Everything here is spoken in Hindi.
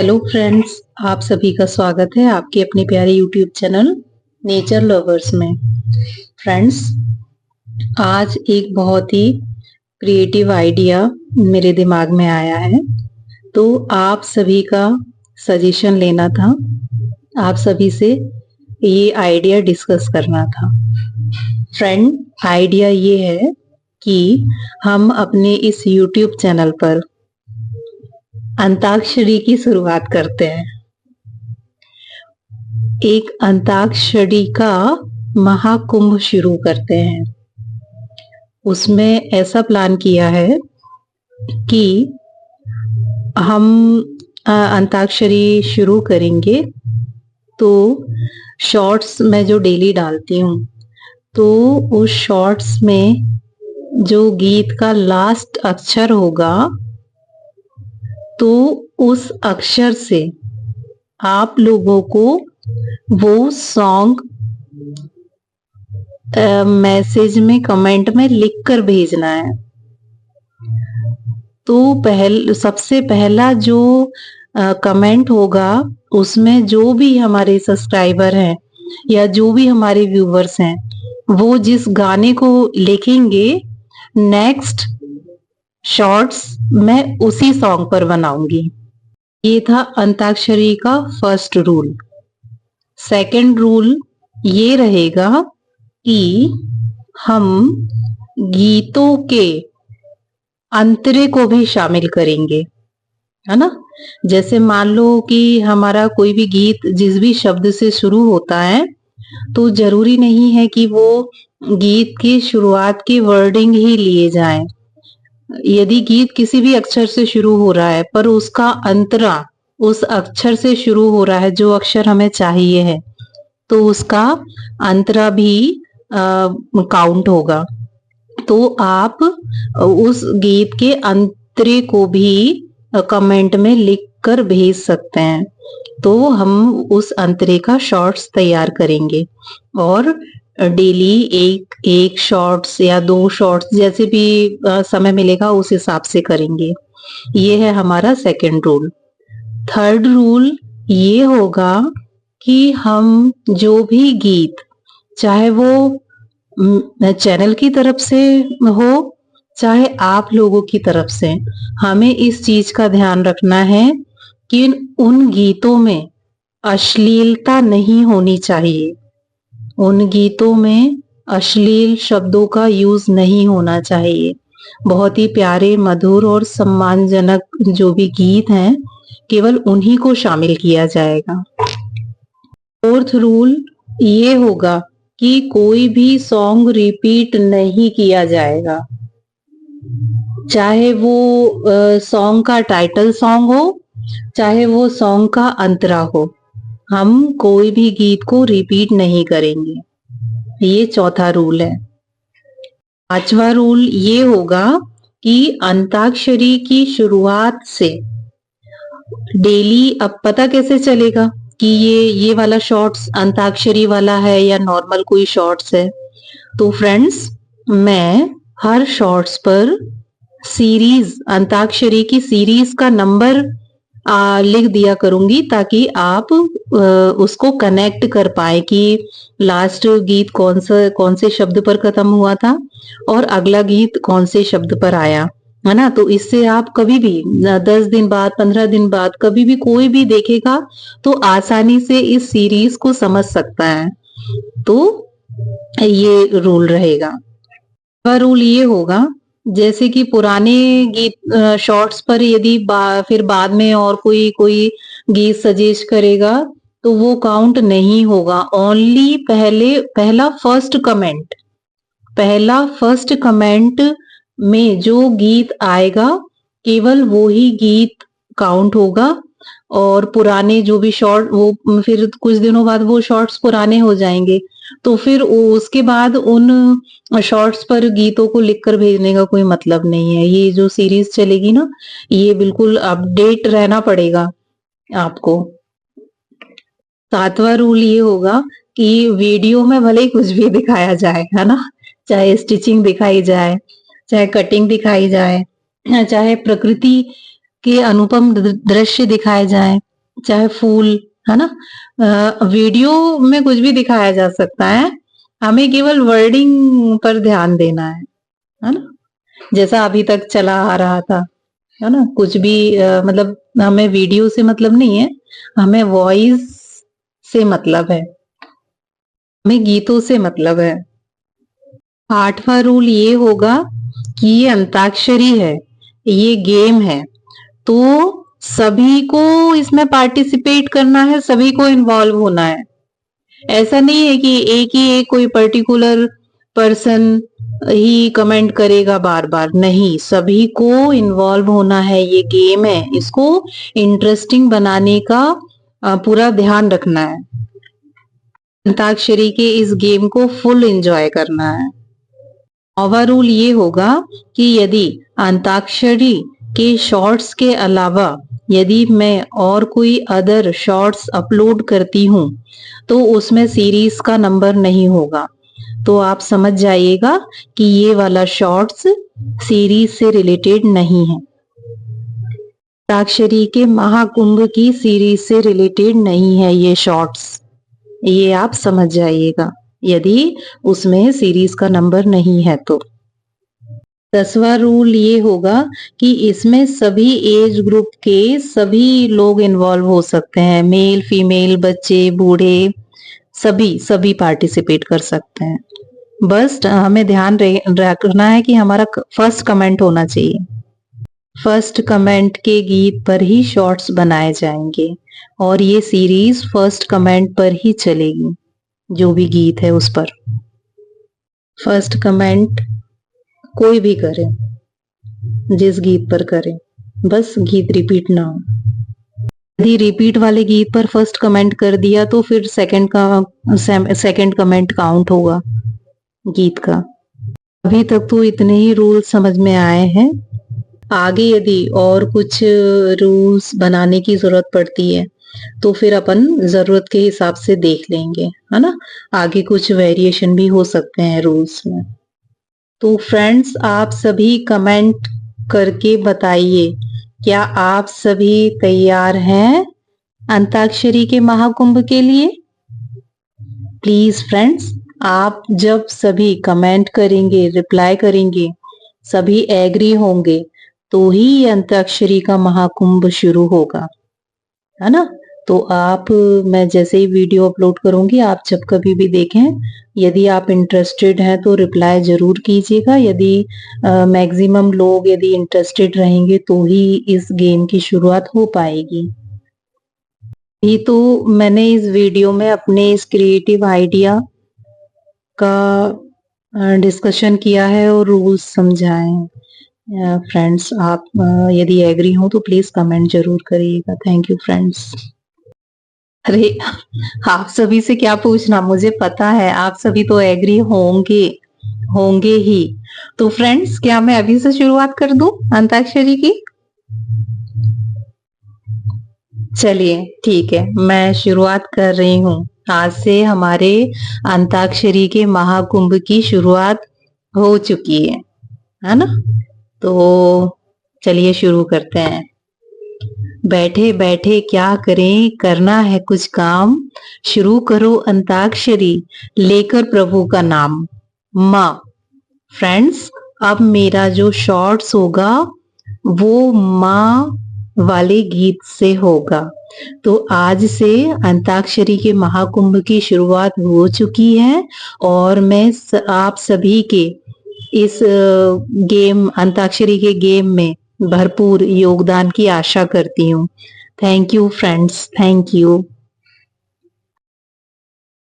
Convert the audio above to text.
हेलो फ्रेंड्स, आप सभी का स्वागत है आपके अपने प्यारे यूट्यूब चैनल नेचर लवर्स में। फ्रेंड्स, आज एक बहुत ही क्रिएटिव आइडिया मेरे दिमाग में आया है, तो आप सभी का सजेशन लेना था, आप सभी से ये आइडिया डिस्कस करना था। फ्रेंड, आइडिया ये है कि हम अपने इस यूट्यूब चैनल पर अंताक्षरी की शुरुआत करते हैं। एक अंताक्षरी का महाकुंभ शुरू करते हैं। उसमें ऐसा प्लान किया है कि हम अंताक्षरी शुरू करेंगे, तो शॉर्ट्स मैं जो डेली डालती हूँ, तो उस शॉर्ट्स में जो गीत का लास्ट अक्षर होगा, तो उस अक्षर से आप लोगों को वो सॉन्ग मैसेज में कमेंट में लिख कर भेजना है। तो सबसे पहला जो कमेंट होगा, उसमें जो भी हमारे सब्सक्राइबर हैं या जो भी हमारे व्यूवर्स हैं, वो जिस गाने को लिखेंगे, नेक्स्ट शॉर्ट्स मैं उसी सॉन्ग पर बनाऊंगी। ये था अंताक्षरी का फर्स्ट रूल। सेकंड रूल ये रहेगा कि हम गीतों के अंतरे को भी शामिल करेंगे, है ना। जैसे मान लो कि हमारा कोई भी गीत जिस भी शब्द से शुरू होता है, तो जरूरी नहीं है कि वो गीत की शुरुआत की वर्डिंग ही लिए जाएं। यदि गीत किसी भी अक्षर से शुरू हो रहा है, पर उसका अंतरा उस अक्षर से शुरू हो रहा है जो अक्षर हमें चाहिए है, तो उसका अंतरा भी काउंट होगा। तो आप उस गीत के अंतरे को भी कमेंट में लिख कर भेज सकते हैं। तो हम उस अंतरे का शॉर्ट्स तैयार करेंगे और डेली एक शॉर्ट्स या 2 शॉर्ट्स, जैसे भी समय मिलेगा उस हिसाब से करेंगे। ये है हमारा सेकंड रूल। थर्ड रूल ये होगा कि हम जो भी गीत, चाहे वो चैनल की तरफ से हो, चाहे आप लोगों की तरफ से, हमें इस चीज का ध्यान रखना है कि उन गीतों में अश्लीलता नहीं होनी चाहिए। उन गीतों में अश्लील शब्दों का यूज नहीं होना चाहिए। बहुत ही प्यारे, मधुर और सम्मानजनक जो भी गीत हैं, केवल उन्हीं को शामिल किया जाएगा। फोर्थ रूल ये होगा कि कोई भी सॉन्ग रिपीट नहीं किया जाएगा। चाहे वो सॉन्ग का टाइटल सॉन्ग हो, चाहे वो सॉन्ग का अंतरा हो, हम कोई भी गीत को रिपीट नहीं करेंगे। ये चौथा रूल है। पांचवा रूल ये होगा कि अंताक्षरी की शुरुआत से डेली, अब पता कैसे चलेगा कि ये वाला शॉर्ट्स अंताक्षरी वाला है या नॉर्मल कोई शॉर्ट्स है? तो फ्रेंड्स, मैं हर शॉर्ट्स पर सीरीज, अंताक्षरी की सीरीज का नंबर लिख दिया करूंगी, ताकि आप उसको कनेक्ट कर पाए कि लास्ट गीत कौन से शब्द पर खत्म हुआ था और अगला गीत कौन से शब्द पर आया, है ना। तो इससे आप कभी भी 10 दिन बाद, 15 दिन बाद, कभी भी कोई भी देखेगा तो आसानी से इस सीरीज को समझ सकता है। तो ये रूल रहेगा। रूल ये होगा, जैसे कि पुराने गीत शॉर्ट्स पर यदि फिर बाद में और कोई गीत सजेस्ट करेगा, तो वो काउंट नहीं होगा। ओनली पहला फर्स्ट कमेंट में जो गीत आएगा, केवल वो ही गीत काउंट होगा। और पुराने जो भी शॉर्ट, वो फिर कुछ दिनों बाद वो शॉर्ट्स पुराने हो जाएंगे, तो फिर उसके बाद उन शॉर्ट्स पर गीतों को लिखकर भेजने का कोई मतलब नहीं है। ये जो सीरीज चलेगी ना, ये बिल्कुल अपडेट रहना पड़ेगा आपको। सातवां रूल ये होगा कि वीडियो में भले ही कुछ भी दिखाया जाए, है ना, चाहे स्टिचिंग दिखाई जाए, चाहे कटिंग दिखाई जाए, चाहे प्रकृति के अनुपम दृश्य दिखाए जाए, चाहे फूल, है ना। वीडियो में कुछ भी दिखाया जा सकता है, हमें केवल वर्डिंग पर ध्यान देना है ना। जैसा अभी तक चला आ रहा था, है ना। कुछ भी मतलब हमें वीडियो से मतलब नहीं है, हमें वॉइस से मतलब है, हमें गीतों से मतलब है। 8वां रूल ये होगा कि ये अंताक्षरी है, ये गेम है, तो सभी को इसमें पार्टिसिपेट करना है, सभी को इन्वॉल्व होना है। ऐसा नहीं है कि एक कोई पर्टिकुलर पर्सन ही कमेंट करेगा बार बार, नहीं, सभी को इन्वॉल्व होना है। ये गेम है, इसको इंटरेस्टिंग बनाने का पूरा ध्यान रखना है। अंताक्षरी के इस गेम को फुल एंजॉय करना है। 9वां रूल ये होगा कि यदि अंताक्षरी के शॉर्ट्स के अलावा यदि मैं और कोई अदर शॉर्ट्स अपलोड करती हूँ तो उसमें सीरीज का नंबर नहीं होगा। तो आप समझ जाइएगा कि ये वाला शॉर्ट्स सीरीज से रिलेटेड नहीं है, अंताक्षरी के महाकुंभ की सीरीज से रिलेटेड नहीं है ये शॉर्ट्स, ये आप समझ जाइएगा यदि उसमें सीरीज का नंबर नहीं है तो। 10वां रूल ये होगा कि इसमें सभी एज ग्रुप के सभी लोग इन्वॉल्व हो सकते हैं, मेल फीमेल बच्चे बूढ़े सभी सभी पार्टिसिपेट कर सकते हैं। बस हमें ध्यान रखना है कि हमारा फर्स्ट कमेंट होना चाहिए। फर्स्ट कमेंट के गीत पर ही शॉर्ट्स बनाए जाएंगे और ये सीरीज फर्स्ट कमेंट पर ही चलेगी, जो भी गीत है उस पर। फर्स्ट कमेंट कोई भी करे, जिस गीत पर करे, बस गीत रिपीट ना हो। यदि रिपीट वाले गीत पर फर्स्ट कमेंट कर दिया तो फिर सेकंड कमेंट काउंट होगा गीत का। अभी तक तो इतने ही रूल समझ में आए हैं, आगे यदि और कुछ रूल्स बनाने की जरूरत पड़ती है तो फिर अपन जरूरत के हिसाब से देख लेंगे, है ना। आगे कुछ वेरिएशन भी हो सकते हैं रूल्स में। तो फ्रेंड्स, आप सभी कमेंट करके बताइए, क्या आप सभी तैयार हैं अंताक्षरी के महाकुंभ के लिए? प्लीज फ्रेंड्स, आप जब सभी कमेंट करेंगे, रिप्लाई करेंगे, सभी एग्री होंगे तो ही ये अंताक्षरी का महाकुंभ शुरू होगा, है ना। तो आप, मैं जैसे ही वीडियो अपलोड करूंगी, आप जब कभी भी देखें, यदि आप इंटरेस्टेड हैं तो रिप्लाई जरूर कीजिएगा। यदि मैक्सिमम लोग यदि इंटरेस्टेड रहेंगे तो ही इस गेम की शुरुआत हो पाएगी। ये तो मैंने इस वीडियो में अपने इस क्रिएटिव आइडिया का डिस्कशन किया है और रूल्स समझाए हैं। फ्रेंड्स, आप यदि एग्री हो तो प्लीज कमेंट जरूर करिएगा। Thank you friends. अरे, आप सभी से क्या पूछना, मुझे पता है आप सभी तो एग्री होंगे होंगे ही। तो फ्रेंड्स, क्या मैं अभी से शुरुआत कर दूं अंताक्षरी की? चलिए ठीक है, मैं शुरुआत कर रही हूँ। आज से हमारे अंताक्षरी के महाकुंभ की शुरुआत हो चुकी है ना। तो चलिए शुरू करते हैं। बैठे बैठे क्या करें, करना है कुछ काम, शुरू करो अंताक्षरी लेकर प्रभु का नाम। माँ। फ्रेंड्स, अब मेरा जो शॉर्ट्स होगा वो माँ वाले गीत से होगा। तो आज से अंताक्षरी के महाकुंभ की शुरुआत हो चुकी है और मैं आप सभी के इस गेम, अंताक्षरी के गेम में भरपूर योगदान की आशा करती हूँ। Thank you friends, thank you.